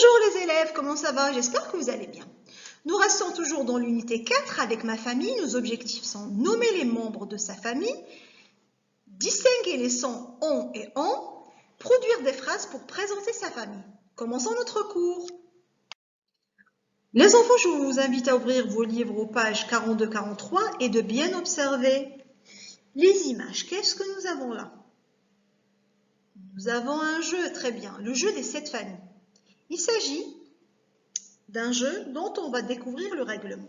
Bonjour les élèves, comment ça va? J'espère que vous allez bien. Nous restons toujours dans l'unité 4 avec ma famille. Nos objectifs sont nommer les membres de sa famille, distinguer les sons on et en, produire des phrases pour présenter sa famille. Commençons notre cours. Les enfants, je vous invite à ouvrir vos livres aux pages 42-43 et de bien observer les images. Qu'est-ce que nous avons là? Nous avons un jeu, très bien, le jeu des 7 familles. Il s'agit d'un jeu dont on va découvrir le règlement.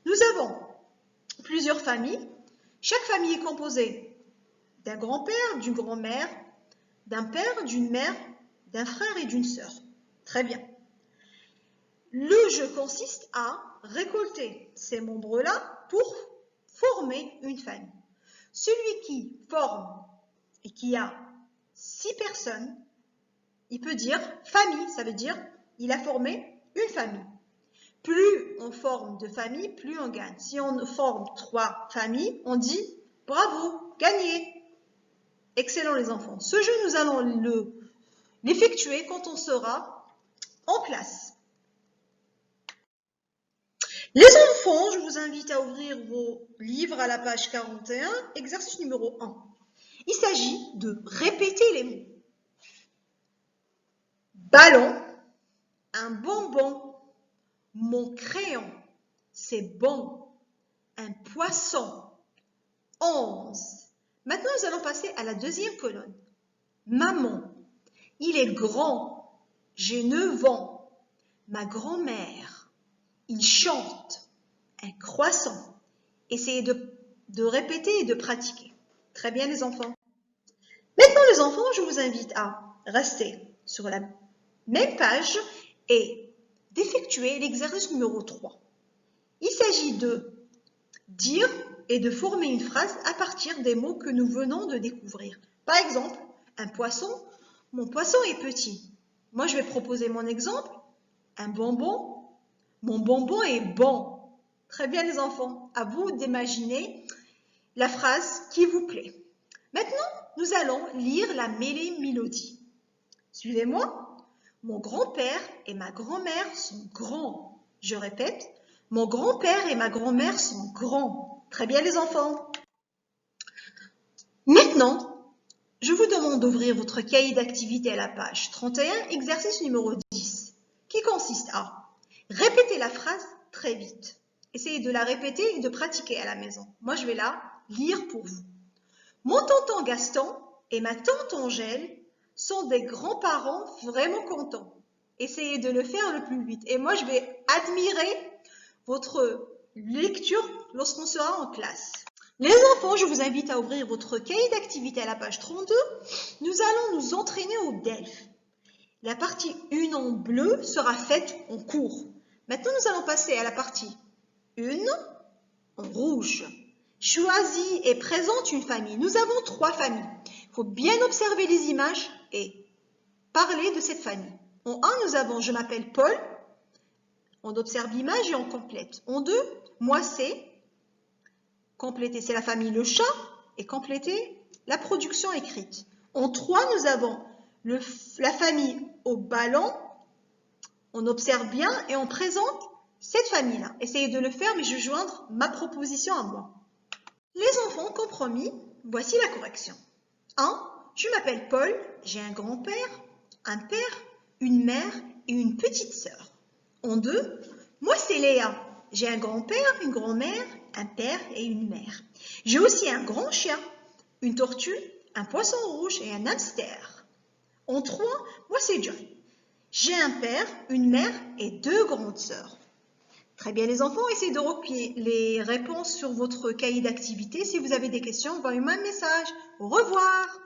Nous avons plusieurs familles. Chaque famille est composée d'un grand-père, d'une grand-mère, d'un père, d'une mère, d'un frère et d'une sœur. Très bien. Le jeu consiste à récolter ces membres-là pour former une famille. Celui qui forme et qui a 6 personnes, il peut dire famille, ça veut dire il a formé une famille. Plus on forme de familles, plus on gagne. Si on forme 3 familles, on dit bravo, gagné. Excellent les enfants. Ce jeu, nous allons l'effectuer quand on sera en classe. Les enfants, je vous invite à ouvrir vos livres à la page 41, exercice numéro 1. Il s'agit de répéter les mots. Ballon, un bonbon, mon crayon, c'est bon, un poisson, 11. Maintenant, nous allons passer à la deuxième colonne. Maman, il est grand, j'ai 9 ans. Ma grand-mère, il chante, un croissant. Essayez de répéter et de pratiquer. Très bien les enfants. Maintenant les enfants, je vous invite à rester sur la même page et d'effectuer l'exercice numéro 3. Il s'agit de dire et de former une phrase à partir des mots que nous venons de découvrir. Par exemple, un poisson, mon poisson est petit. Moi, je vais proposer mon exemple. Un bonbon, mon bonbon est bon. Très bien les enfants, à vous d'imaginer la phrase qui vous plaît. Maintenant, nous allons lire la mélodie. Suivez-moi. Mon grand-père et ma grand-mère sont grands. Je répète, mon grand-père et ma grand-mère sont grands. Très bien les enfants. Maintenant, je vous demande d'ouvrir votre cahier d'activité à la page 31, exercice numéro 10, qui consiste à répéter la phrase très vite. Essayez de la répéter et de pratiquer à la maison. Moi, je vais la lire pour vous. Mon tonton Gaston et ma tante Angèle sont des grands-parents vraiment contents. Essayez de le faire le plus vite. Et moi, je vais admirer votre lecture lorsqu'on sera en classe. Les enfants, je vous invite à ouvrir votre cahier d'activité à la page 32. Nous allons nous entraîner au DELF. La partie 1 en bleu sera faite en cours. Maintenant, nous allons passer à la partie 1 en rouge. Choisis et présente une famille. Nous avons 3 familles. Il faut bien observer les images et parler de cette famille. En 1, nous avons « Je m'appelle Paul ». On observe l'image et on complète. En 2, « Moi c'est ». Compléter, c'est la famille Le Chat et compléter la production écrite. En 3, nous avons la famille au ballon. On observe bien et on présente cette famille-là. Essayez de le faire, mais je vais joindre ma proposition à moi. Les enfants, compromis, voici la correction. 1. Je m'appelle Paul, j'ai un grand-père, un père, une mère et une petite sœur. En 2, moi c'est Léa, j'ai un grand-père, une grand-mère, un père et une mère. J'ai aussi un grand chien, une tortue, un poisson rouge et un hamster. En 3, moi c'est John. J'ai un père, une mère et 2 grandes sœurs. Très bien les enfants, essayez de recopier les réponses sur votre cahier d'activité. Si vous avez des questions, envoyez-moi un message. Au revoir.